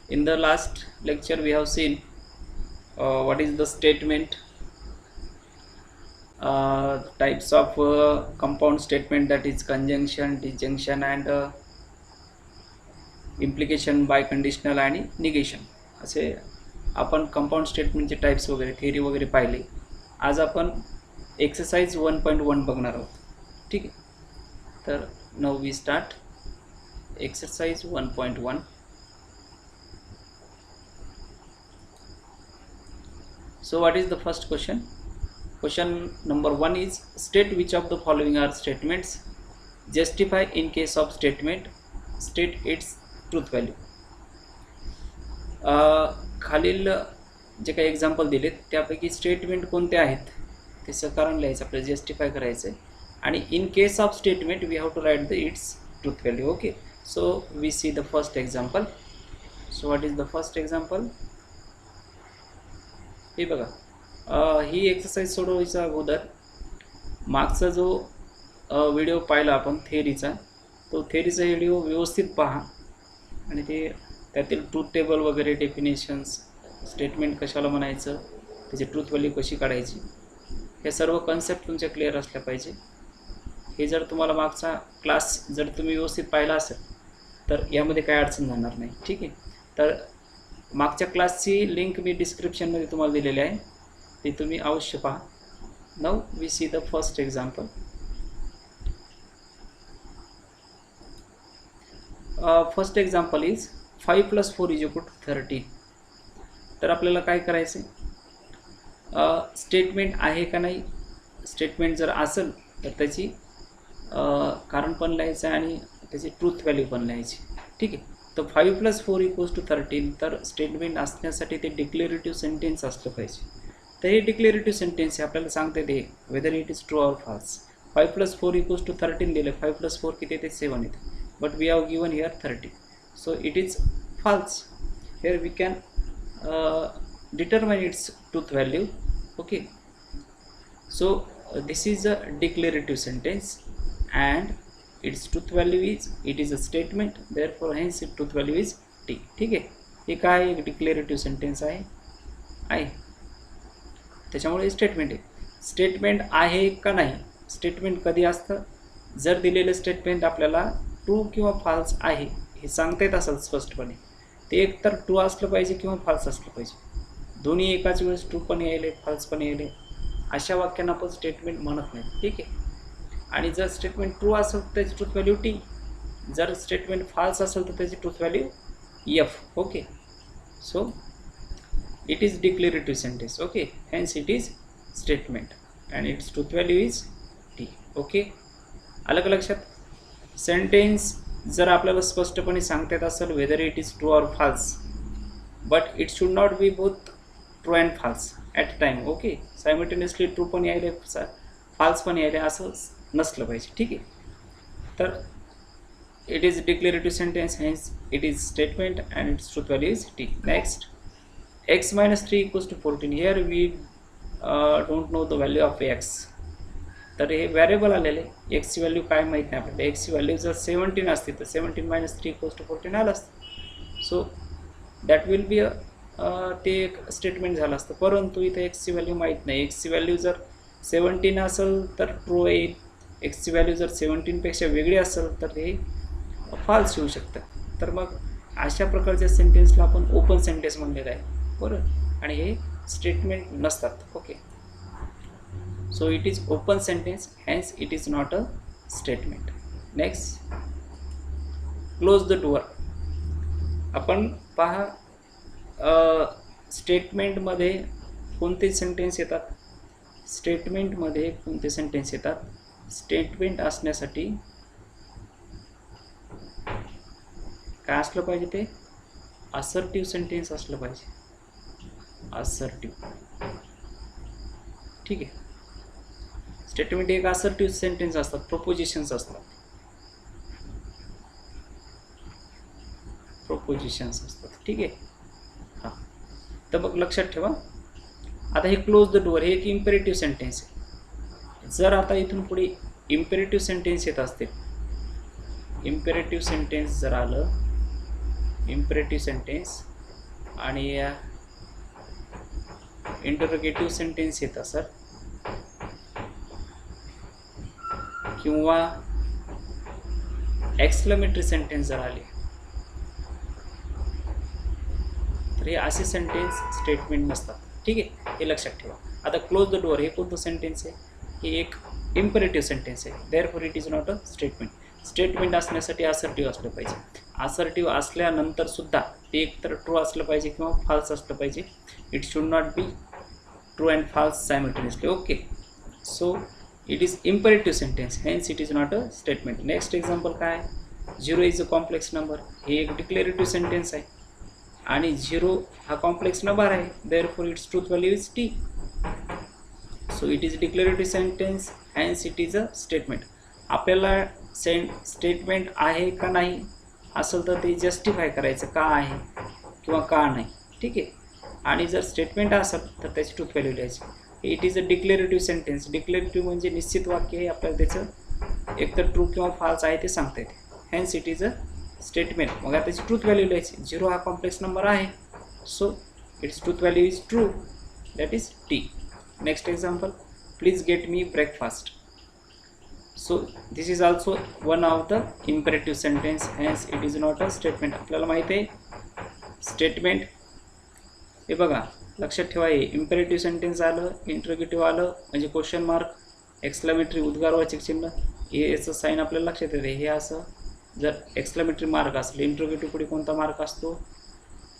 In the last lecture we have seen what is the statement, types of compound statement, that is conjunction, disjunction and implication, biconditional आणि negation. असे आपण compound स्टेटमेंटचे types वगैरे theory वगैरे पाहिले. आज आपण एक्सरसाइज 1.1 बघणार आहोत. ठीक आहे. तर now we start exercise 1.1. So what is the first question? Question number 1 is, state which of the following are statements. Justify in case of statement, state its truth value. खालील जे काही एक्झाम्पल दिलेत त्यापैकी स्टेटमेंट कोणते आहेत त्याचं कारण लिहायचं, आपल्याला जस्टिफाय करायचं आहे. आणि in case of statement we have to write the its truth value. Okay, so we see the first example. So what is the first example? हे बघा, ही एक्सरसाइज सोडवायच्या अगोदर मागचा जो व्हिडिओ पाहिला आपण थेअरीचा, तो थेअरीचा व्हिडिओ व्यवस्थित पहा आणि ते त्यातील ट्रूथ टेबल वगैरे, डेफिनेशन्स, स्टेटमेंट कशाला म्हणायचं, त्याची ट्रूथ व्हॅल्यू कशी काढायची, हे सर्व कन्सेप्ट तुमच्या क्लिअर असल्या पाहिजे. हे जर तुम्हाला मागचा क्लास जर तुम्ही व्यवस्थित पाहिला असेल तर यामध्ये काय अडचण जाणार नाही. ठीक आहे. तर मागच्या क्लासची लिंक मी डिस्क्रिप्शनमध्ये तुम्हाला दिलेली आहे, ते तुम्ही अवश्य पहा. Now we see the first example. First example is 5 + 4 = 13. तर आपल्याला काय करायचं आहे, स्टेटमेंट आहे का नाही, स्टेटमेंट जर असेल तर त्याची कारण पण लिहायचं आणि त्याची ट्रूथ व्हॅल्यू पण लिहायची. ठीक आहे. तर 5 + 4 = 13, तर स्टेटमेंट असण्यासाठी ते डिक्लेरेटिव्ह सेंटेन्स असलं पाहिजे. तर हे डिक्लेरेटिव्ह सेंटेन्स आपल्याला सांगते ते whether it is true or false. 5 + 4 = 13 दिले, 5 + 4 किती येते? 7 येते, but we have given here 30, so it is false. Here we can determine its truth value. Okay, so this is a declarative sentence and its truth value is, it is a statement, therefore hence its truth value is T. ठीक आहे. हे काय declarative sentence आहे, त्याच्यामुळे statement आहे. Statement आहे का नाही, स्टेटमेंट कधी असतं, जर दिलेलं स्टेटमेंट आपल्याला ट्रू किंवा फॉल्स आहे हे सांगता येत असेल स्पष्टपणे, ते एकतर ट्रू असलं पाहिजे किंवा फॉल्स असलं पाहिजे. दोन्ही एकाच वेळेस ट्रू पण यायले, फॉल्स पण यायले, अशा वाक्यांना आपण स्टेटमेंट म्हणत नाही. ठीक आहे. आणि जर स्टेटमेंट ट्रू असेल तर त्याची ट्रूथ व्हॅल्यू टी, जर स्टेटमेंट फॉल्स असेल तर त्याची truth value F. Okay, so it is declarative sentence. Okay, hence it is statement and its truth value is T. Okay, आलं का लक्षात? सेंटेन्स जर आपल्याला स्पष्टपणे सांगता येत असेल whether it is true or false, but it should not be both true and false at a time. Okay, simultaneously true पण यायले, फॉल्स पण यायले, असं नसलं पाहिजे. ठीक आहे. तर it is declarative sentence, hence it is statement and its truth value is T. Next, x - 3 = 14. Here we don't know the value of x. तर हे व्हॅरिएबल आलेले, एक्सची व्हॅल्यू काय माहीत नाही आपल्याला. एक्सची व्हॅल्यू जर 17 असते तर 17 - 3 = 14 आलं असतं. सो दॅट विल बी ते एक स्टेटमेंट झालं असतं. परंतु इथं एक्सची व्हॅल्यू माहीत नाही. एक्सची व्हॅल्यू जर 17 असेल तर ट्रू येईल, एक्सची व्हॅल्यू जर 17पेक्षा वेगळी असेल तर हे फॉल्स येऊ शकतं. तर मग अशा प्रकारच्या सेंटेन्सला आपण ओपन सेंटेन्स म्हणलेलं आहे, बरोबर, आणि हे स्टेटमेंट नसतात. Okay, so it is open sentence, hence it is not a statement. Next, close the door. आपण पहा, स्टेटमेंटमध्ये कोणते सेंटेन्स येतात, स्टेटमेंटमध्ये कोणते सेंटेन्स येतात. स्टेटमेंट असण्यासाठी काय असलं पाहिजे, ते असर्टिव्ह सेंटेन्स असलं पाहिजे. असर्टिव्ह. ठीक आहे. स्टेटमेंट एक असर्टिव्ह सेंटेन्स असतात, प्रोपोजिशन्स असतात, प्रोपोजिशन्स असतात. ठीक आहे. हां, तर मग लक्षात ठेवा. आता हे क्लोज द डोअर हे एक इम्पेरेटिव्ह सेंटेन्स आहे. जर आता इथून पुढे इम्पेरेटिव्ह सेंटेन्स येत असतील, इम्पेरेटिव्ह सेंटेन्स जर आलं, इम्पेरेटिव्ह सेंटेन्स आणि इंटरोगेटिव्ह सेंटेन्स येतं सर, किंवा एक्सक्लेमेटरी सेंटेन्स जर आले तर हे असे सेंटेन्स स्टेटमेंट नसतात. ठीक आहे, हे लक्षात ठेवा. आता क्लोज द डोअर हे कोणतं सेंटेन्स आहे? हे एक इम्पेरेटिव्ह सेंटेन्स आहे. Therefore it is not a statement. Statement असण्यासाठी असर्टिव्ह असलं पाहिजे. असर्टिव्ह असल्यानंतर सुद्धा ते एकतर ट्रू असलं पाहिजे किंवा फॉल्स असलं पाहिजे. It should not be true and false simultaneously. Okay, so it is imperative sentence, hence it is not a statement. Next example काय? 0 इज अ कॉम्प्लेक्स नंबर. हे एक डिक्लेरेटिव्ह सेंटेन्स आहे आणि 0 हा कॉम्प्लेक्स नंबर आहे. Therefore its truth value is T. So it is declarative sentence, hence it is a statement. आपल्याला statement आहे का नाही असेल तर ते जस्टिफाय करायचं का आहे किंवा का नाही. ठीक आहे, आणि जर स्टेटमेंट असेल तर त्याची ट्रूथ व्हॅल्यू लिहायची. It is a declarative sentence. Declarative म्हणजे निश्चित वाक्य आहे, आपल्याला त्याचं एकतर ट्रू किंवा फॉल्स आहे ते सांगता येते. Hence it is a statement. मग त्याची ट्रूथ व्हॅल्यू लिहायची. 0 हा कॉम्प्लेक्स नंबर आहे, so its truth value is true, that is T. Next example, please get me breakfast. So this is also one of the imperative sentence, hence it is not a statement. आपल्याला माहिती आहे statement हे बघा लक्षात ठेवा. हे imperative sentence आलं, interrogative आलं म्हणजे क्वेश्चन मार्क, एक्सक्लेमेटरी उद्गारवाचक चिन्ह, हे याचं साईन आपल्याला लक्षात येते. हे असं जर एक्सक्लेमेटरी मार्क असेल, इंटरोगेटिव्ह पुढे कोणता मार्क असतो?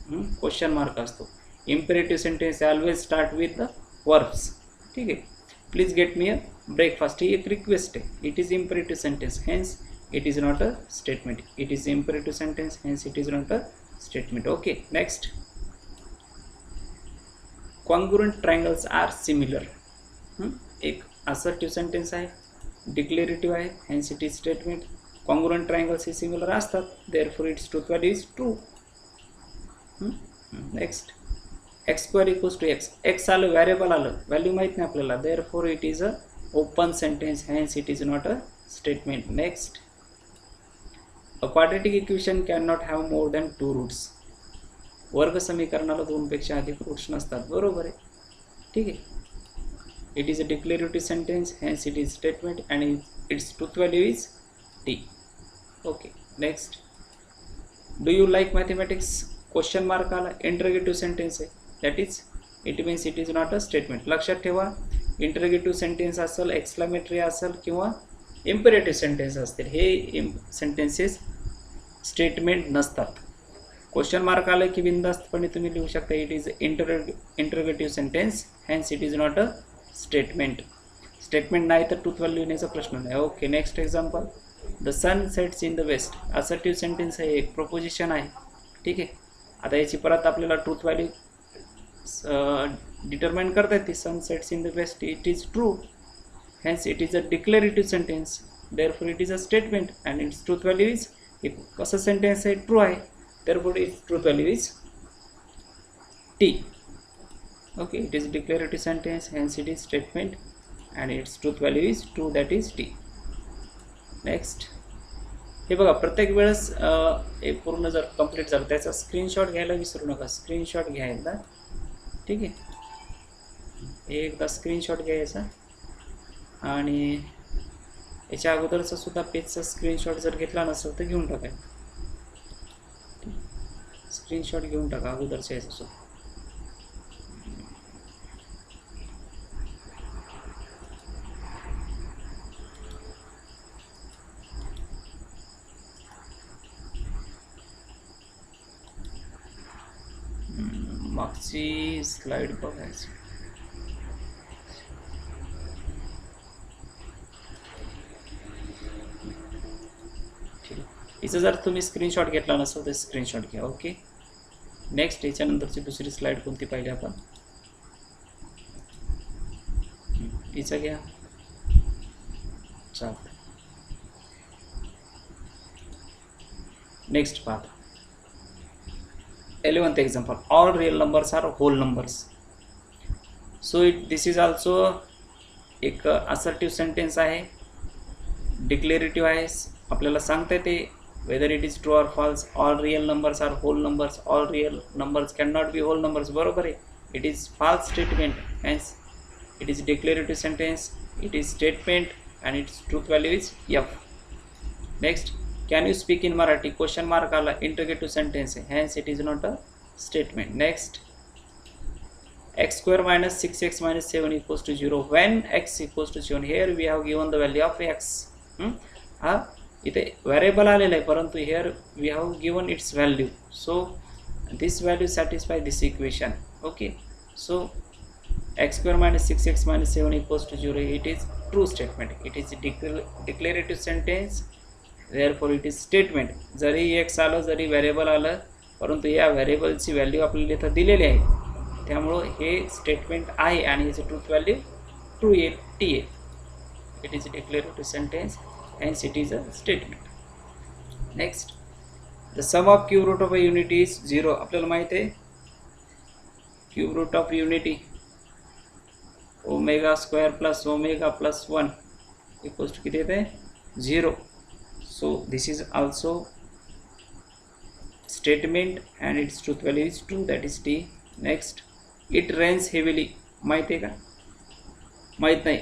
क्वेश्चन मार्क असतो. Imperative sentence always start with the verbs. ठीक आहे, please get me a breakfast ही एक रिक्वेस्ट आहे. It is imperative sentence, hence it is not a statement. It is imperative sentence, hence it is not a statement. Okay, next, congruent triangles are similar. एक assertive sentence आहे, declarative आहे, hence it is statement. Congruent triangles हे similar असतात, therefore its truth value is true. Next, X square equals to X. X आलं, variable आलं, value माहीत नाही आपल्याला, therefore it is a open sentence, hence it is not a statement. Next, a quadratic equation can not have more than 2 roots. वर्ग समीकरणाला 2 पेक्षा अधिक roots नसतात. बरोबर आहे. ठीक आहे, it is a declarative sentence, hence it is statement and its truth value is T. Okay, next, do you like mathematics? Question mark आला, इंटरोगेटिव्ह सेंटेन्स आहे, that is it means it is not a statement. लक्षात ठेवा, interrogative sentence असेल, exclamatory असेल किंवा imperative sentence असतील, हे sentences statement नसतात. क्वेश्चन मार्क आलं की बिनधास्तपणे तुम्ही लिहू शकता it is interrogative sentence, hence it is not a statement. Statement नाही तर ट्रूथ व्हॅल्यू लिहिण्याचा प्रश्न नाही. Okay, next example, the sun sets in the west. Assertive sentence आहे, एक प्रपोजिशन आहे. ठीक आहे, आता याची परत आपल्याला ट्रूथ व्हॅल्यू डिटरमाइन करता येते. Sun sets in the west, it is true, hence it is a declarative sentence, therefore it is a statement and its truth value is, एक कसं सेंटेन्स आहे, ट्रू आहे, therefore its truth value is T. Okay, it is declarative sentence, hence it is statement and its truth value is true, that is T. Next, हे बघा प्रत्येक वेळेस हे पूर्ण जर कंप्लीट झालं त्याचा स्क्रीनशॉट घ्यायला विसरू नका. स्क्रीनशॉट घ्या एकदा. ठीक आहे, हे एकदा स्क्रीनशॉट घ्यायचा आणि याच्या अगोदरचा सुद्धा पेजचा स्क्रीनशॉट जर घेतला नसेल तर घेऊन टाकायचा. स्क्रीनशॉट घेऊन टाका अगोदरच्या याचा सुद्धा. मागची स्लाइड बघायची. हिचं जर तुम्ही स्क्रीनशॉट घेतला नसेल तर स्क्रीनशॉट घ्या. ओके, नेक्स्ट, याच्यानंतरची दुसरी स्लाइड कोणती पाहिजे आपण? हिचं घ्या. चालतं. नेक्स्ट पाहता 11th example, all real numbers are whole numbers. So this is also एक assertive sentence आहे, डिक्लेरेटिव्ह आहे. आपल्याला सांगता येते whether it is true or false. All real numbers are whole numbers, all real numbers cannot be whole numbers. बरोबर आहे. It is false statement, hence it is declarative sentence, it is statement and its truth value is F. Next, can you speak in Marathi? Question mark आला, interrogative sentence आहे, hence it is not a statement. Next, x square minus 6x minus 7 equals to 0 when x equals to 7. Here we have given the value of x. इथे variable आलेला आहे, परंतु here we have given its value, so this value satisfy this equation. Okay, so x square minus 6x minus 7 equals to 0, it is true statement, it is declarative sentence, therefore it is statement. जरी x आलं, जरी variable आलं, परंतु या variable ची value आपल्याला इथं दिलेली आहे, त्यामुळे हे स्टेटमेंट आहे आणि याची ट्रूथ व्हॅल्यू ट्रू आहे, टी आहे. It is declarative sentence, hence it is a statement. Next, the sum of cube root of a unity is 0. आपल्याला माहित आहे cube root of unity omega square plus omega plus 1 equals to किती येते 0. So this is also statement and its truth value is true, that is T. Next, it rains heavily. माहित आहे का? माहित नाही.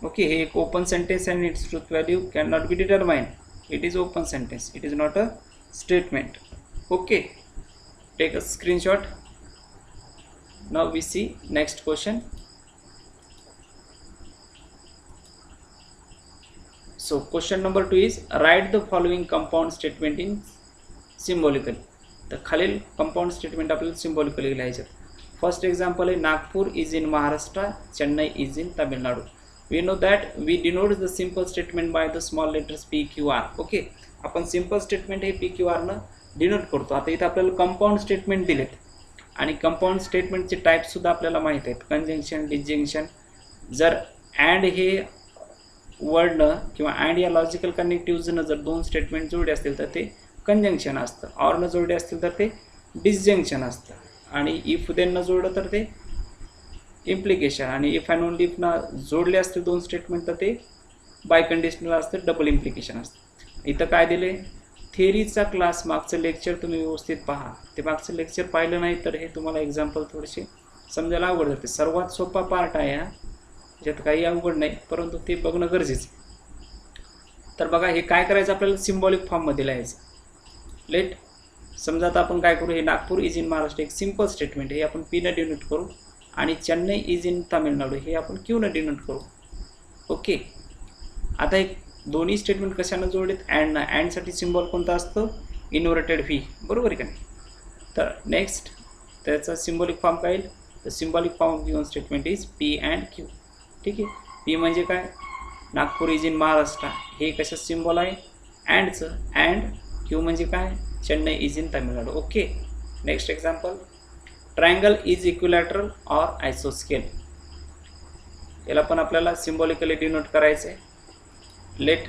ओके, हे एक open sentence and its truth value cannot be determined. It is open sentence, it is not a statement. Okay, take a screenshot. Now we see next question. So question number 2 is write the following compound statement in symbolically. तर खालील compound statement आपल्याला symbolically लिहायचे. First example आहे Nagpur is in Maharashtra, Chennai is in Tamil Nadu. We know that we denote the simple statement by the small letters P Q R. Okay, आपण simple statement हे P Q आरनं denote करतो. आता इथं आपल्याला कंपाउंड स्टेटमेंट दिलेत आणि कंपाउंड स्टेटमेंटचे टाईपसुद्धा आपल्याला माहीत आहेत, कंजंक्शन, डिस्जंक्शन. जर अँड हे वर्डनं किंवा अँड या लॉजिकल कनेक्टिव्हजनं जर दोन स्टेटमेंट जोडले असतील तर ते कंजंक्शन असतं, ऑरनं जोडले असतील तर ते डिस्जंक्शन असतं, आणि इफ देननं जोडलं तर ते इम्प्लिकेशन, आणि इफ अँड ओनली इफनं जोडले असतील दोन स्टेटमेंट तर ते बाय कंडिशनल असतं, डबल इम्प्लिकेशन असतं. इथं काय दिले, थिअरीचा क्लास मागचं लेक्चर तुम्ही व्यवस्थित पहा. ते मागचं लेक्चर पाहिलं नाही तर हे तुम्हाला एक्झाम्पल थोडेसे समजायला अवघड जाते. सर्वात सोपा पार्ट आहे हा, ज्यात काही अवघड नाही, परंतु ते बघणं गरजेचं. तर बघा, हे काय करायचं आपल्याला सिम्बॉलिक फॉर्ममध्ये लिहायचं. लेट समजा आता आपण काय करू, हे नागपूर इज इन महाराष्ट्र एक सिम्पल स्टेटमेंट, हे आपण पीनं डिनोट करू, आणि चेन्नई इज इन तामिळनाडू हे आपण क्यूनं डिनोट करू. ओके, आता एक दोन्ही स्टेटमेंट कशानं जोडलेत, अँडनं. अँडसाठी सिम्बॉल कोणता असतो, इन्व्हर्टेड व्ही, बरोबर आहे का नाही. तर नेक्स्ट त्याचा सिम्बॉलिक फॉर्म काय येईल, तर symbolic form of given statement is P and Q. ठीक आहे, पी म्हणजे काय, नागपूर इज इन महाराष्ट्र, हे कशाचं सिम्बॉल आहे, अँडचं. अँड क्यू म्हणजे काय, Chennai is in Tamil Nadu. Okay, next example, triangle is equilateral or आयसोस्केल. याला पण आपल्याला सिम्बॉलिकली डिनोट करायचं आहे. लेट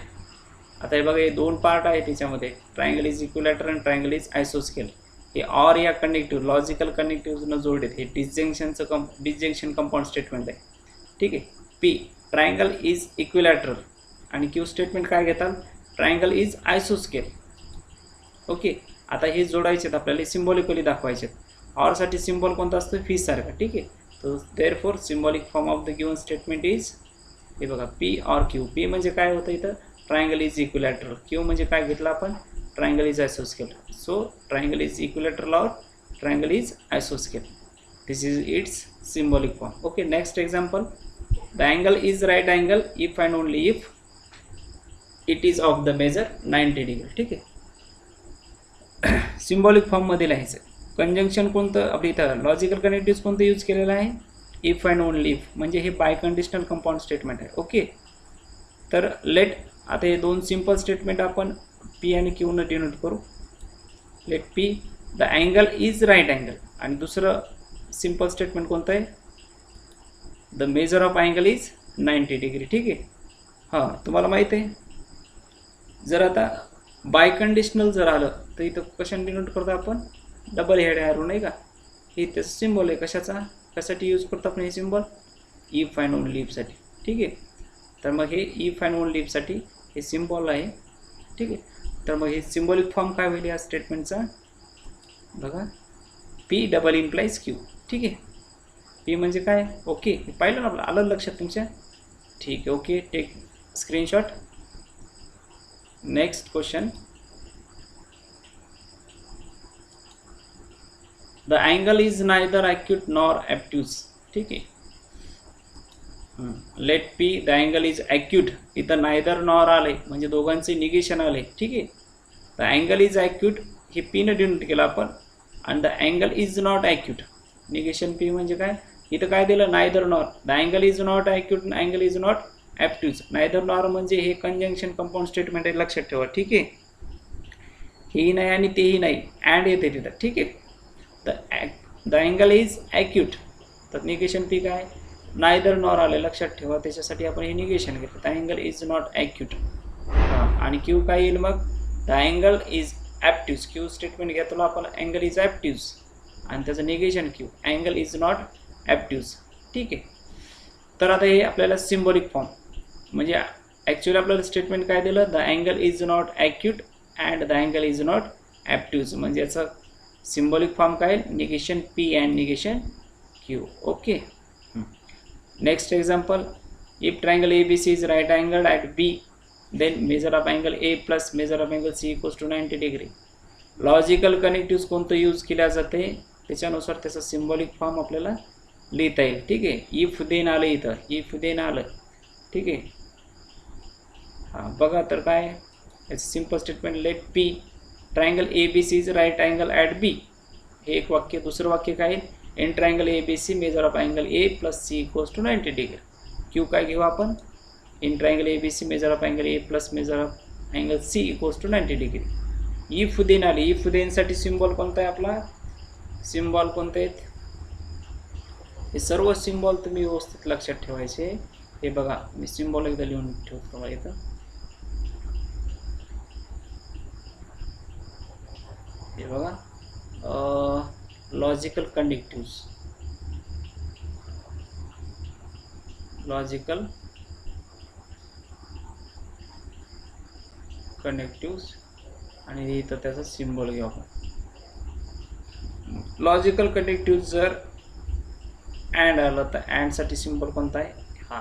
आता हे बघा, हे दोन पार्ट आहे त्याच्यामध्ये, ट्रायंगल इज इक्विलॅटरल आणि ट्रायंगल इज आयसोस्केल. हे ऑर या कनेक्टिव्ह लॉजिकल कनेक्टिव्हनं जोडलेत, हे डिस्जंक्शन कंपाऊंड स्टेटमेंट आहे. ठीक आहे, पी ट्रायंगल इज इक्विलॅटरल आणि क्यू स्टेटमेंट काय घेतात, ट्रायंगल इज आयसोस्केल. ओके, आता हे जोडायचे आपल्याला, सिम्बॉलिकली दाखवायचे. ऑरसाठी सिम्बॉल कोणता असतो, फी सारखा. ठीक आहे, तर therefore symbolic form of the given statement is, हे बघा, पी ऑर क्यू. पी म्हणजे काय होतं इथं, ट्रायंगल इज इक्विलॅटरल. क्यू म्हणजे काय घेतलं आपण, ट्रायंगल इज आयसोस्केल. So triangle is equilateral or triangle is आयसोस्केल, this is its symbolic form. Okay, next example, the angle is right angle if and only if it is of the measure 90 degree. ठीक आहे, symbolic फॉर्ममध्ये लिहायचं. Conjunction कोणतं, आपली इथं logical connective कोणतं use केलेलं आहे, इफ अँड ओनली इफ, म्हणजे हे बाय कंडिशनल कंपाऊंड स्टेटमेंट आहे. ओके, तर लेट आता हे दोन सिम्पल स्टेटमेंट आपण पी आणि क्यूनं डिनोट करू. Let P the angle is right angle, आणि दुसरं सिम्पल स्टेटमेंट कोणतं आहे, the measure of angle is 90 degree. ठीक आहे, हां, तुम्हाला माहीत आहे, जर आता बाय कंडिशनल जर आलं तर इथं कशाने डिनोट करतो आपण, डबल हेड ॲरो, नाही का. हे त्याचं सिम्बॉल आहे, कशाचा, कशासाठी यूज करतो आपण हे सिम्बॉल, इफ अँड ओनली इफसाठी. ठीक आहे, तर मग हे इफ अँड ओनली इफसाठी हे सिम्बॉल आहे. ठीक आहे, तर मग हे सिम्बॉलिक फॉर्म काय होईल या स्टेटमेंटचा बघा, पी डबल इम्प्लाइज क्यू. ठीक आहे, पी म्हणजे काय, ओके पाहिलं ना आपलं, आलं लक्षात तुमच्या. ठीक आहे, okay, take screenshot. Next question, the angle is neither acute nor obtuse. ठीक आहे, let P the angle is acute. इथं नायदर नॉर आले म्हणजे दोघांचे निगेशन आले. ठीक आहे, द अँगल इज ॲक्यूट हे पीनं डिनोट केलं आपण, आणि the angle is not acute, negation P म्हणजे काय, इथं काय दिलं, neither nor. The angle is not acute, angle is not obtuse. Neither nor म्हणजे हे कंजंक्शन कंपाऊंड स्टेटमेंट आहे, लक्षात ठेवा. ठीक आहे, हेही नाही आणि तेही नाही, अँड येते तिथं. ठीक आहे, द अँगल इज ॲक्यूट, तर निगेशन पी काय, नायदर नॉर आले, लक्षात ठेवा. त्याच्यासाठी आपण हे निगेशन घेतलं, the angle is not acute. आणि क्यू काय येईल मग, the angle is obtuse. Q statement घेतलं आपण, अँगल इज ॲप्ट्यूज, आणि त्याचं negation Q, angle is not obtuse. ठीक आहे, तर आता हे आपल्याला सिम्बॉलिक फॉर्म म्हणजे ॲक्च्युअली आपल्याला स्टेटमेंट काय दिलं, the angle is not acute and the angle is not obtuse, म्हणजे याचं सिम्बॉलिक फॉर्म काय, negation P and negation Q. Okay, next example, if triangle ABC is right angled at B, then measure of angle A plus measure of angle C equals to 90 degree. Logical connectives कोणतं use केल्या जाते त्याच्यानुसार त्याचा symbolic form आपल्याला लिहिता येईल. ठीक आहे, इफ देन आलं इथं, इफ देन आलं. ठीक आहे, हां बघा तर काय याचं simple statement, let P triangle ABC is right angle at B. हे एक वाक्य. दुसरं वाक्य काय, in triangle ABC measure of angle A plus C equals to 90 degree. Q काय घेऊ आपण, in triangle ABC measure of angle A plus measure of angle C equals to 90 degree. If then आली, इफ देनसाठी symbol कोणता आहे आपला, symbol कोणते आहेत, हे सर्व सिम्बॉल तुम्ही व्यवस्थित लक्षात ठेवायचे. हे बघा मी सिम्बॉल एकदा लिहून ठेवतो तुम्हाला इथं. हे बघा, लॉजिकल कनेक्टिव्स, लॉजिकल कनेक्टिव्स, आणि इथं त्याचा सिम्बॉल घेऊ आपण. लॉजिकल कनेक्टिव्स जर अँड आलं तर अँडसाठी सिम्बॉल कोणता आहे, हा.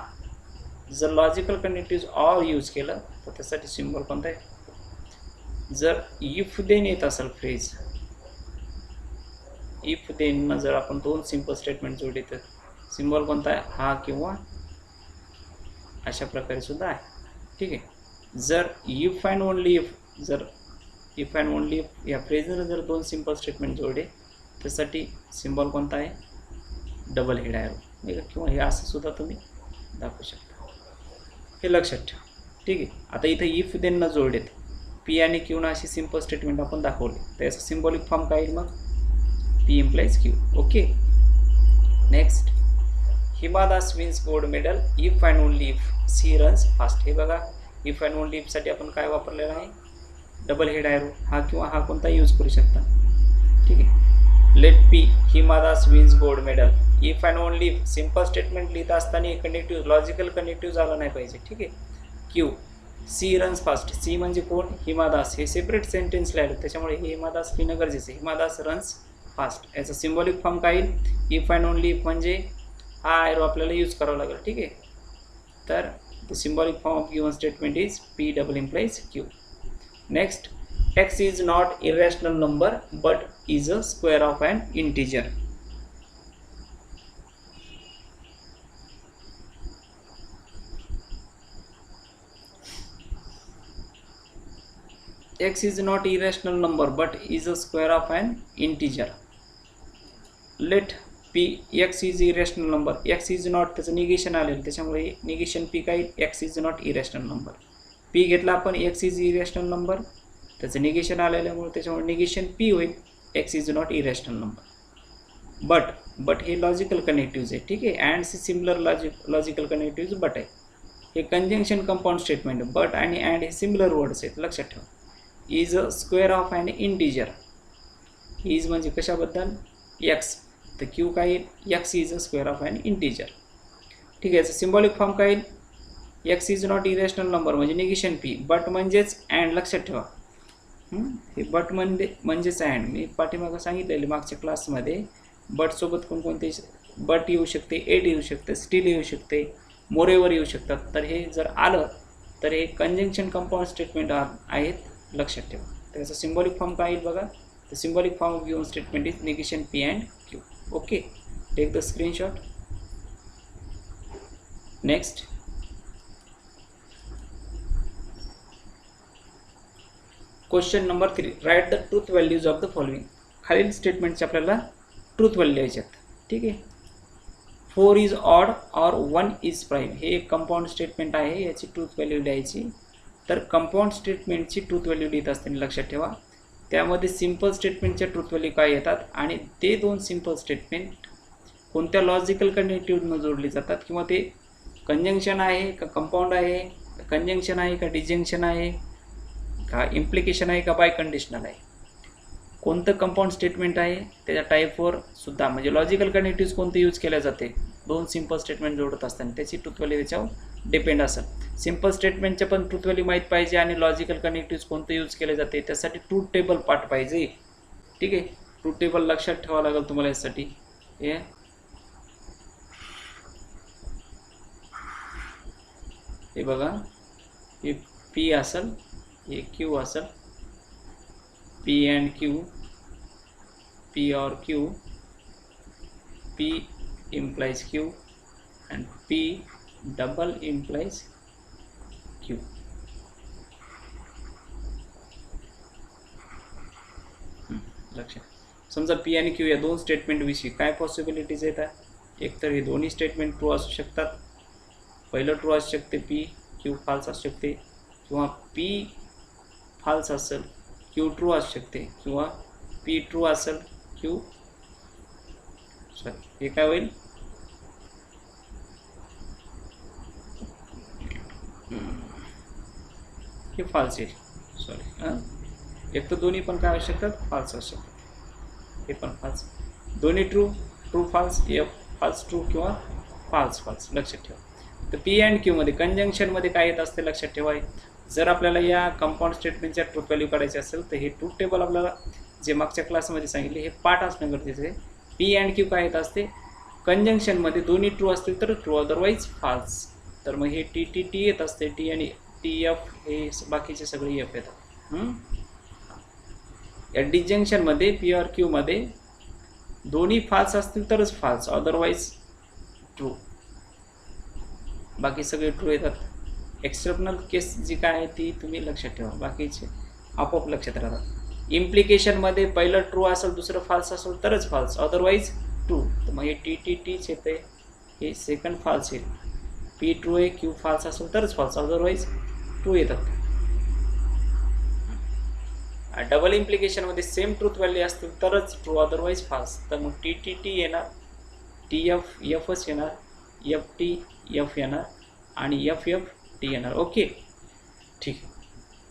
जर लॉजिकल कनेक्टिव्स ऑर यूज केलं तर त्यासाठी सिम्बॉल कोणता आहे. जर इफ देन येत असेल फ्रेज, इफ देन जर आपण दोन सिम्पल स्टेटमेंट जोडले तर सिम्बॉल कोणता आहे, हा किंवा अशा प्रकारे सुद्धा आहे. ठीक आहे, जर इफ अँड ओनली इफ, जर इफ अँड ओनली इफ या फ्रेजनं जर दोन सिम्पल स्टेटमेंट जोडले त्यासाठी सिम्बॉल कोणता आहे, डबल हेड आहे किंवा हे असं सुद्धा तुम्ही दाखवू शकता. हे लक्षात ठेवा. ठीक आहे, आता इथं इफ देन न जोडलेत, पी आणि क्यूनं अशी सिम्पल स्टेटमेंट आपण दाखवले, तर याचा सिम्बॉलिक फॉर्म काय येईल मग, P implies Q. Okay, next, Hima Das wins gold medal if and only if she runs fast. हे बघा, इफ अँड ओनली इफसाठी आपण काय वापरलेलं आहे, डबल हेड ॲरो, हा किंवा हा कोणता यूज करू शकता. ठीक आहे, let P Hima Das wins gold medal, if and only if simple statement लिहित असताना कनेक्टिव्ह, लॉजिकल कनेक्टिव्ह झालं नाही पाहिजे. ठीक आहे, Q she runs fast, she म्हणजे कोण, हिमा दास, हे सेपरेट सेंटेन्स लिहिलं त्याच्यामुळे हे हिमा दास लिहिणं गरजेचं आहे. हिमा दास रन्स फास्ट, याचा सिम्बॉलिक फॉर्म काय येईल, इफ अँड ओनली इफ म्हणजे हा ॲरो आपल्याला यूज करावा लागेल. ठीक आहे, तर the symbolic form of given statement is P double implies Q. Next, x is not irrational number but is a square of an integer. X is not irrational number but is a square of an integer. Let p, x is irrational number, x is not त्याचं negation आलेलं त्याच्यामुळे negation p काय, x is not irrational number. p घेतला आपण, x is irrational number, त्याचं निगेशन आलेल्यामुळे त्याच्यामुळे निगेशन पी होईल, x is not irrational number. But हे लॉजिकल कनेक्टिव्ज आहे. ठीक आहे, अँड सी सिमिलर लॉजिकल कनेक्टिव्ज बट आहे. हे कंजंक्शन कंपाऊंड स्टेटमेंट, बट आणि अँड हे सिमिलर वर्ड्स आहेत, लक्षात ठेवा. Is a square of and integer, is म्हणजे कशाबद्दल, एक्स, तर क्यू काय येईल, x is a square of and integer. ठीक आहे, याचं सिम्बॉलिक फॉर्म काय येईल, x is not irrational number म्हणजे निगेशन पी, बट म्हणजेच अँड, लक्षात ठेवा. हे बट म्हणजेच अँड. मी पाठीमागं सांगितलेले मागच्या क्लासमध्ये बट सोबत कोणकोणते बट येऊ शकते, एट येऊ शकते, स्टील येऊ शकते, मोरेवर येऊ शकतात. तर हे जर आलं तर हे कंजंक्शन कंपाऊंड स्टेटमेंट आहेत, लक्षात ठेवा. त्याचा सिम्बॉलिक फॉर्म काय येईल बघा. The symbolic form of given statement is negation P and Q. Okay, take the screenshot. Next, question number 3. Write the truth values of the following. खालील स्टेटमेंटचे आपल्याला ट्रूथ व्हॅल्यू लिहायच्यात. ठीक आहे. 4 इज ऑड और 1 is prime हे एक compound statement आहे, याची ट्रूथ व्हॅल्यू लिहायची. तर कंपाऊंड स्टेटमेंटची ट्रूथ व्हॅल्यू लिहित असताना लक्षात ठेवा त्यामध्ये सिम्पल स्टेटमेंटच्या ट्रूथ व्हॅल्यू काय येतात आणि ते दोन सिम्पल स्टेटमेंट कोणत्या लॉजिकल कनेक्टिव्हनं जोडली जातात, किंवा ते कंजंक्शन आहे का कंपाऊंड आहे, कंजंक्शन आहे का डिजंक्शन आहे का इम्प्लिकेशन आहे का बाय कंडिशनल आहे, कोणतं कंपाऊंड स्टेटमेंट आहे त्याच्या टाईपवर सुद्धा, म्हणजे लॉजिकल कनेक्टिव्ह कोणते यूज केल्या जाते दोन सिम्पल स्टेटमेंट जोडत असताना त्याची ट्रूथ व्हॅल्यू त्याच्यावर डिपेंड असेल. सिम्पल स्टेटमेंटचे पण ट्रूथ व्हॅल्यू माहीत पाहिजे आणि लॉजिकल कनेक्टिव्ह कोणतं यूज केले जाते त्यासाठी ट्रूथ टेबल पाठ पाहिजे. ठीक आहे, ट्रूथ टेबल लक्षात ठेवावं लागेल तुम्हाला यासाठी. हे बघा, हे पी असेल, हे क्यू असेल, पी अँड क्यू, पी और Q, P implies Q and P double implies Q. लक्षात समजा P आणि Q या दोन स्टेटमेंट विषयी काय पॉसिबिलिटीज येतात. एक तर हे दोन्ही स्टेटमेंट ट्रू असू शकतात, पहिलं ट्रू असू शकते, P Q फाल्स असू शकते, किंवा P फाल्स असेल Q ट्रू असू शकते, किंवा P ट्रू असेल Q हे काय होईल, हे फाल्स येईल. एक तर दोन्ही पण काय असू शकतात, फाल्स असू शकतात. हे पण फाल्स, दोन्ही true, true false, false true किंवा फाल्स फाल्स, लक्षात ठेवा. तर पी अँड क्यू मध्ये कंजंक्शनमध्ये काय येत असते लक्षात ठेवा. जर आपल्याला या कंपाऊंड स्टेटमेंटच्या ट्रूथ व्हॅल्यू काढायचे असेल तर हे ट्रूथ टेबल आपल्याला जे मागच्या क्लासमध्ये सांगितले हे पाठ असणं गरजेचं आहे. पी अँड क्यू काय येत असते, कंजंक्शनमध्ये दोन्ही ट्रू असतील तर ट्रू, अदरवाईज फाल्स. तर मग हे टी टी टी येत असते, टी आणि टी एफ हे बाकीचे सगळे एफ येतात. या डिजंक्शनमध्ये पी आर क्यूमध्ये दोन्ही फाल्स असतील तरच फाल्स, अदरवाईज ट्रू, बाकी सगळे ट्रू येतात. एक्सेप्शनल केस जी काय आहे ती तुम्ही लक्षात ठेवा, बाकीचे आपोआप लक्षात राहतात. इम्प्लिकेशनमध्ये पहिलं ट्रू असेल दुसरं फाल्स असेल तरच फाल्स, अदरवाईज ट्रू. तर मग हे टी टी टीच येते, हे सेकंड फाल्स येईल. पी ट्रू आहे, क्यू फाल्स असेल तरच फाल्स, अदरवाईज ट्रू येतात. डबल इम्प्लिकेशनमध्ये सेम ट्रूथ व्हॅल्यू असतील तरच ट्रू, अदरवाईज फाल्स. तर मग टी टी टी येणार, टी एफ एफच येणार, एफ टी एफ येणार आणि एफ एफ टी येणार. ओके, ठीक.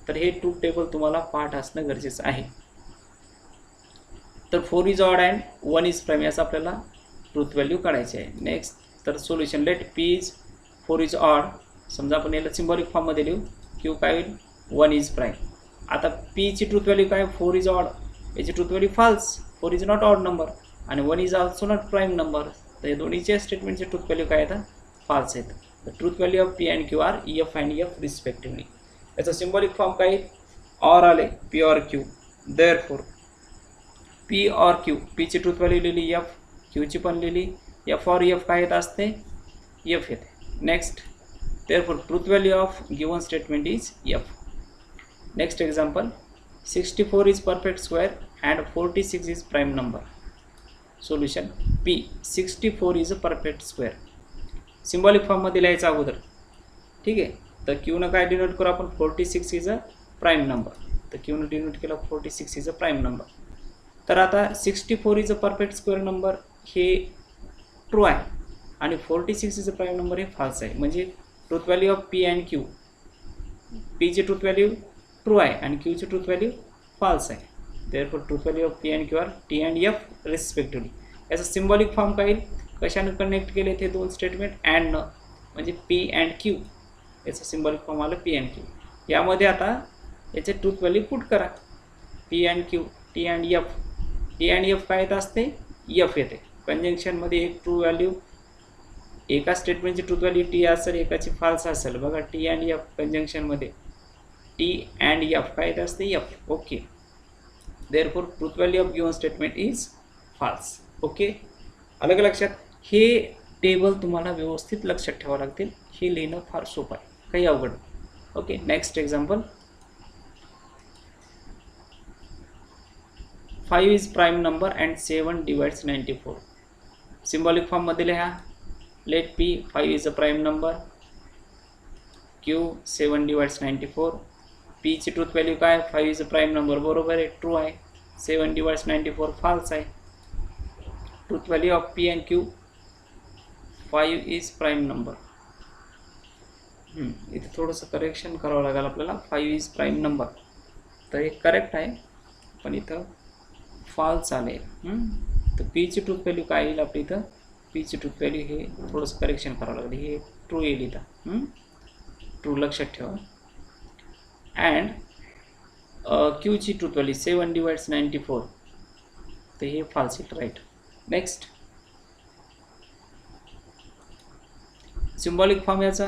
तर हे ट्रूथ टेबल तुम्हाला पाठ असणं गरजेचं आहे. तर 4 is odd and 1 is prime याचा आपल्याला ट्रूथ व्हॅल्यू काढायची आहे. नेक्स्ट, तर solution. Let P is 4 is odd, समजा आपण याला सिम्बॉलिक फॉर्ममध्ये लिहू. क्यू काय होईल, 1 इज प्राईम. आता पीची ट्रूथ व्हॅल्यू काय, 4 इज ऑड, याची truth value false, 4 is not odd number आणि 1 is also not prime number. तर या दोन्हीच्या स्टेटमेंटचे ट्रूथ व्हॅल्यू काय येतात, फाल्स आहेत. The truth value of P and Q are F and F respectively. याचा सिम्बॉलिक फॉर्म काय, ऑर आले, P or Q. Therefore P or Q, पीची ट्रूथ व्हॅल्यू लिहिली एफ, क्यूची पण लिहिली, एफ ऑर एफ काय येत असते, एफ येते. Next, therefore truth value of given statement is F. Next example, 64 is perfect square and 46 is prime number. Solution, P 64 is a perfect square. Symbolic फॉर्ममध्ये लिहायचं अगोदर, ठीक आहे. तर क्यूनं काय डिनोट करू आपण, 46 इज अ प्राईम नंबर. तर क्यूनं डिनोट केलं 46 इज अ प्राईम नंबर. तर आता 64 is a perfect square number हे ट्रू आहे आणि 46 इज अ प्राईम नंबर हे फाल्स आहे. म्हणजे truth value of P and Q, पीची ट्रूथ व्हॅल्यू ट्रू आहे आणि क्यूची ट्रूथ व्हॅल्यू फाल्स आहे. Therefore truth value of P and Q are T and F respectively. याचा सिम्बॉलिक फॉर्म काय येईल, कशाने कनेक्ट केले ते दोन स्टेटमेंट, अँड न, म्हणजे पी अँड क्यू. याचा सिम्बॉलिक फॉर्म आलं पी अँड क्यू. यामध्ये आता याचे ट्रूथ व्हॅल्यू पुट करा. P and Q, T and F, T and F काय येत असते, एफ येते. कंजंक्शनमध्ये एक ट्रू व्हॅल्यू, एका स्टेटमेंटची ट्रूथ व्हॅल्यू टी असेल, एकाची फाल्स असेल. बघा टी अँड एफ कंजंक्शनमध्ये टी अँड एफ काय येत असते, F. Okay, therefore truth value of given statement is false. Okay, अलग लक्षात. हे टेबल तुम्हाला व्यवस्थित लक्षात ठेवावं लागतील. हे लिहिणं फार सोपं आहे, काही अवघड. Okay, next example. 5 is prime number and 7 divides 94. सिम्बॉलिक फॉर्ममध्ये लिहा. Let P 5 is a prime number, Q 7 divides 94. पीची ट्रूथ व्हॅल्यू काय, 5 इज अ प्राईम नंबर, बरोबर आहे, ट्रू आहे. 7 डिवाइड्स 94 फाल्स आहे. Truth value of P and Q 5 is prime number. इथे थोडंसं करेक्शन करावं लागेल आपल्याला. 5 इज प्राईम नंबर तर हे करेक्ट आहे, पण इथं फाल्स आले. तर पीची ट्रूथ व्हॅल्यू काय येईल आपली इथं, पीची ट्रूथ व्हॅल्यू हे थोडंसं करेक्शन करावं लागेल. हे ट्रू येईल इथं, ट्रू लक्षात ठेवा. अँड क्यूची ट्रूथ व्हॅल्यू 7 डिवाइड्स 94 तर हे फाल्स येईल, राईट. नेक्स्ट सिम्बॉलिक फॉर्म याचा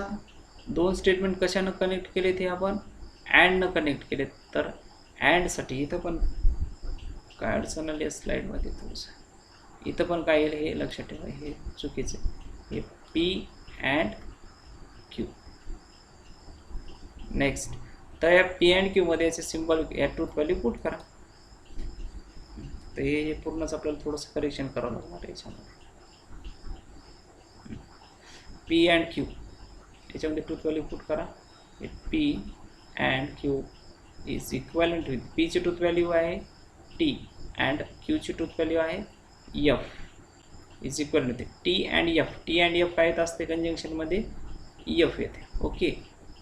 दोन स्टेटमेंट कशानं कनेक्ट केले ते आपण अँडनं कनेक्ट केले. तर अँडसाठी इथं पण काय अडचण आली स्लाईडमध्ये थोडंसं, इथं पण काय येईल हे लक्षात ठेवा, हे चुकीचं आहे. हे पी अँड क्यू. नेक्स्ट, तर या पी अँड क्यूमध्ये याचे सिम्बॉल या ट्रूथ व्हॅल्यू पुट करा. तर हे पूर्णच आपल्याला थोडंसं करेक्शन करावं लागणार याच्यामध्ये. पी अँड क्यू याच्यामध्ये ट्रूथ व्हॅल्यू पुट करा. P and Q is equivalent with पीची ट्रूथ व्हॅल्यू आहे टी अँड क्यूची ट्रूथ व्हॅल्यू आहे F is equal to T and F. T and F काय येत असते कंजंक्शनमध्ये, एफ येते. ओके,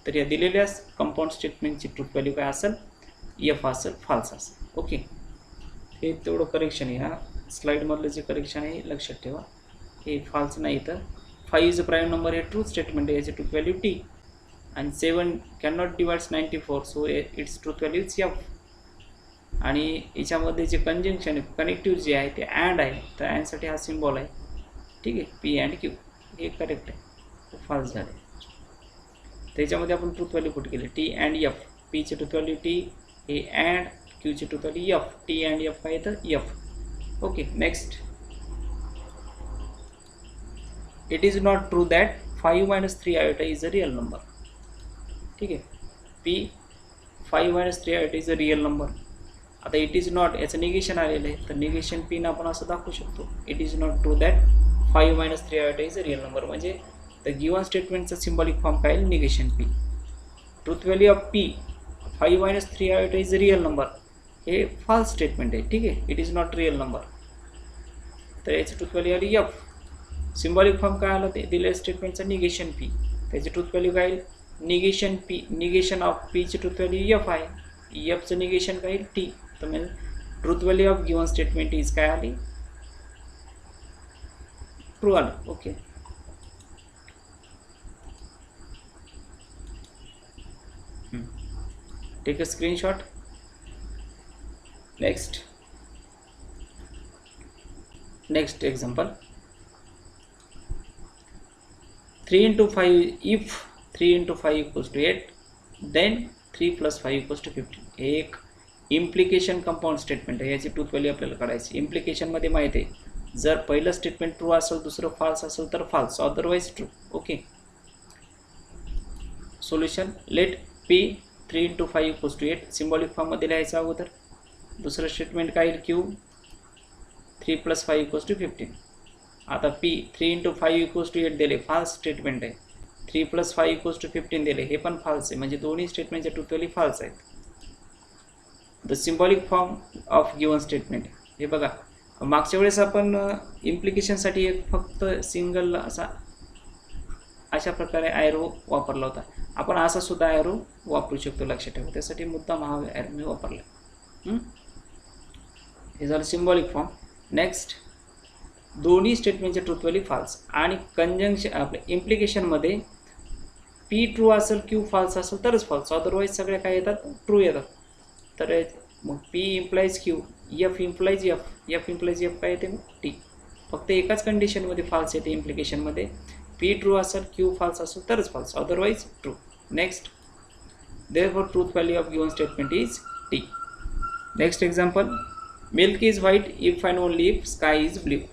तर या दिलेल्या कंपाऊंड स्टेटमेंटची ट्रूथ व्हॅल्यू काय असेल, एफ असेल, फाल्स असेल. ओके, हे तेवढं करेक्शन आहे. हा स्लाईडमधलं जे करेक्शन आहे लक्षात ठेवा, हे फाल्स नाही. तर 5 इज अ प्राईम नंबर हे ट्रूथ स्टेटमेंट आहे, याची ट्रूथ व्हॅल्यू टी आणि 7 cannot divides 94 so its truth value is F. आणि याच्यामध्ये जे कंजंक्शन कनेक्टिव्ह जे आहे ते अँड आहे, तर अँडसाठी हा सिम्बॉल आहे. ठीक आहे, पी अँड क्यू हे करेक्ट आहे, फाल्स झाले. त्याच्यामध्ये आपण ट्रूथ व्हॅल्यू पुट केली टी अँड एफ. पीची ट्रूथ व्हॅल्यू टी, हे अँड क्यूची truth value F. T and F काय तर F. Okay, next. It is not true that 5 - 3 iota is a real number. ठीक आहे, P 5 - 3 iota is a real number. आता it is not याचं negation आलेलं आहे, तर निगेशन पीन आपण असं दाखवू शकतो. It is not true that 5 - 3 iota is a real number. म्हणजे द गिवन स्टेटमेंटचं सिम्बॉलिक फॉर्म काय येईल, negation P. Truth value of P 5 - 3 iota is a real number हे फॉल्स स्टेटमेंट आहे. ठीक आहे, it is not real number, तर याची truth value आली एफ. सिम्बॉलिक फॉर्म काय आलं ते दिलेल्या स्टेटमेंटचं निगेशन पी, त्याची ट्रूथ व्हॅल्यू काय येईल, निगेशन पी. निगेशन ऑफ पीची ट्रूथ व्हॅल्यू एफ आहे, एफचं निगेशन काय येईल टी. तर म्हणजे truth value of given statement is काय आली, ट्रू आलं. Okay, take a screenshot. Next example. 3 × 5 if 3 × 5 = 8 then 3 + 5 = 15. हे एक इम्प्लिकेशन कंपाऊंड स्टेटमेंट आहे, याची ट्रूथ व्हॅल्यू आपल्याला काढायची. इम्प्लिकेशनमध्ये माहिती आहे, जर पहिलं स्टेटमेंट ट्रू असेल, दुसरं फाल्स असेल तर false, otherwise true. Okay, solution. Let P 3 × 5 = 8 symbolic फॉर्ममध्ये लिहायचं अगोदर. दुसरं स्टेटमेंट काय येईल, क्यू 3 + 5 = 15. आता पी 3 × 5 = 8 दिले, फाल्स स्टेटमेंट आहे. 3 + 5 = 15 दिले, हे पण फाल्स आहे. म्हणजे दोन्ही स्टेटमेंटच्या ट्रूथ व्हॅल्यू फाल्स आहेत. The symbolic form of given statement. हे बघा, मागच्या वेळेस आपण इम्प्लिकेशनसाठी एक फक्त सिंगल अशा प्रकारे ॲरो वापरला होता. आपण असा सुद्धा ॲरो वापरू शकतो, लक्षात ठेवा. त्यासाठी मुद्दाम हा ॲरो मी वापरला. हे झालं सिम्बॉलिक फॉर्म. नेक्स्ट, दोन्ही स्टेटमेंटचे ट्रूथ व्हॅल्यू फाल्स आणि कंजंक्शन आपल्या इम्प्लिकेशनमध्ये पी ट्रू असेल, क्यू फाल्स असेल तरच फाल्स, अदरवाईज सगळे काय येतात, ट्रू येतात. तर मग P implies Q, F implies F, F implies F काय येते मग T. फक्त एकाच कंडिशनमध्ये फाल्स येते इम्प्लिकेशनमध्ये. P ट्रू असेल Q फाल्स असेल तरच false, otherwise true. Next, therefore truth value of given statement is T. Next example, milk is white if and only if sky is blue.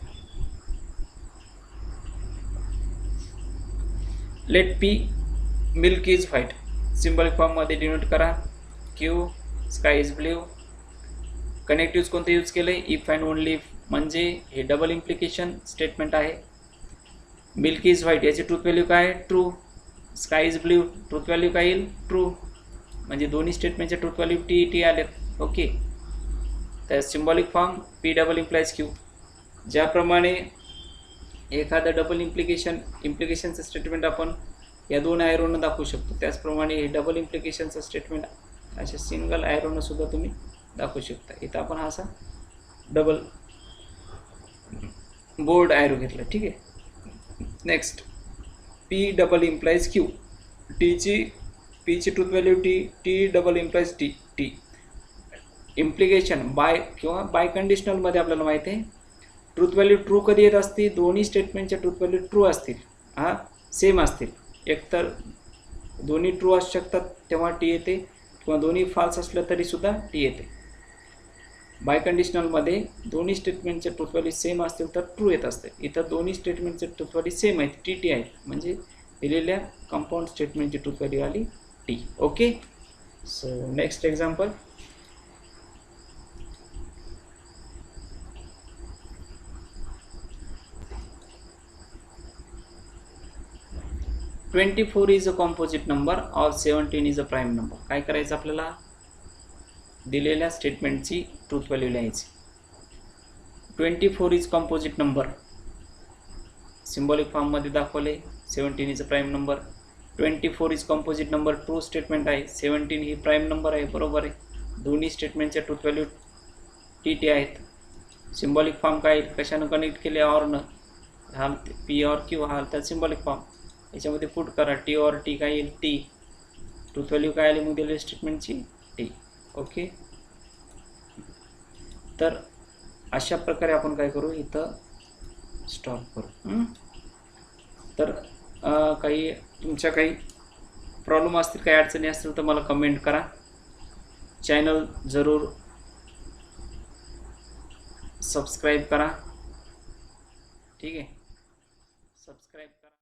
Let P milk is white symbolic form मध्ये denote करा. Q sky is blue. Connective कोणते use केले, if and only if, म्हणजे हे double implication statement आहे. Milk is white याची truth value काय आहे, true. Sky is blue truth value काय येईल, ट्रू. म्हणजे दोन्ही स्टेटमेंटचे ट्रूथ व्हॅल्यू टी आलेत. ओके, तर symbolic form P double implies Q. ज्याप्रमाणे एखादं डबल इम्प्लिकेशनचं स्टेटमेंट आपण या दोन ॲरोनं दाखवू शकतो, त्याचप्रमाणे हे डबल इम्प्लिकेशनचं स्टेटमेंट अशा सिंगल ॲरोनं सुद्धा तुम्ही दाखवू शकता. इथं आपण हा असा डबल बोर्ड ॲरो घेतला. ठीक आहे. Next, P double implies Q. पीची truth value T double implies T. Implication बाय किंवा बाय कंडिशनलमध्ये आपल्याला माहिती आहे ट्रूथ व्हॅल्यू ट्रू कधी येत असते, दोन्ही स्टेटमेंटच्या ट्रूथ व्हॅल्यू ट्रू असतील, सेम असतील. एकतर दोन्ही ट्रू असू शकतात तेव्हा टी येते, किंवा दोन्ही फॉल्स असलं तरीसुद्धा टी येते. बाय कंडिशनलमध्ये दोन्ही स्टेटमेंटचे ट्रूथ व्हॅल्यू सेम असतील तर ट्रू येत असते. इथं दोन्ही स्टेटमेंटचे ट्रूथ व्हॅल्यू सेम आहेत, टी आहे, म्हणजे दिलेल्या कंपाऊंड स्टेटमेंटची ट्रूथ व्हॅल्यू आली T. Okay, so next example, "24 is a composite number or 17 is a prime number." काय करायचं आपल्याला, दिलेल्या स्टेटमेंटची ट्रूथ व्हॅल्यू लिहायची. 24 इज कॉम्पोजिट नंबर, सिम्बॉलिक फॉर्ममध्ये दाखवले. 17 is a prime number. 24 is composite number, true statement आहे. 17 ही प्राईम नंबर आहे, बरोबर आहे. दोन्ही स्टेटमेंटच्या ट्रूथ व्हॅल्यू टी आहेत. सिम्बॉलिक फॉर्म काय, कशानं कनेक्ट केले, ऑरनं. हा पी ऑर क्यू हा त्या सिम्बॉलिक फॉर्म. याच्यामध्ये पुट करा टी ऑर टी, काय येईल टी. ट्रूथ व्हॅल्यू काय आली मग दिलेल्या स्टेटमेंटची टी. ओके, तर अशा प्रकारे आपण काय करू, इथं स्टॉप करू. तर तुमच्या काही प्रॉब्लेम असतील, काही अडचणी असतील तर मला कमेंट करा. चॅनल जरूर सबस्क्राईब करा. ठीक आहे.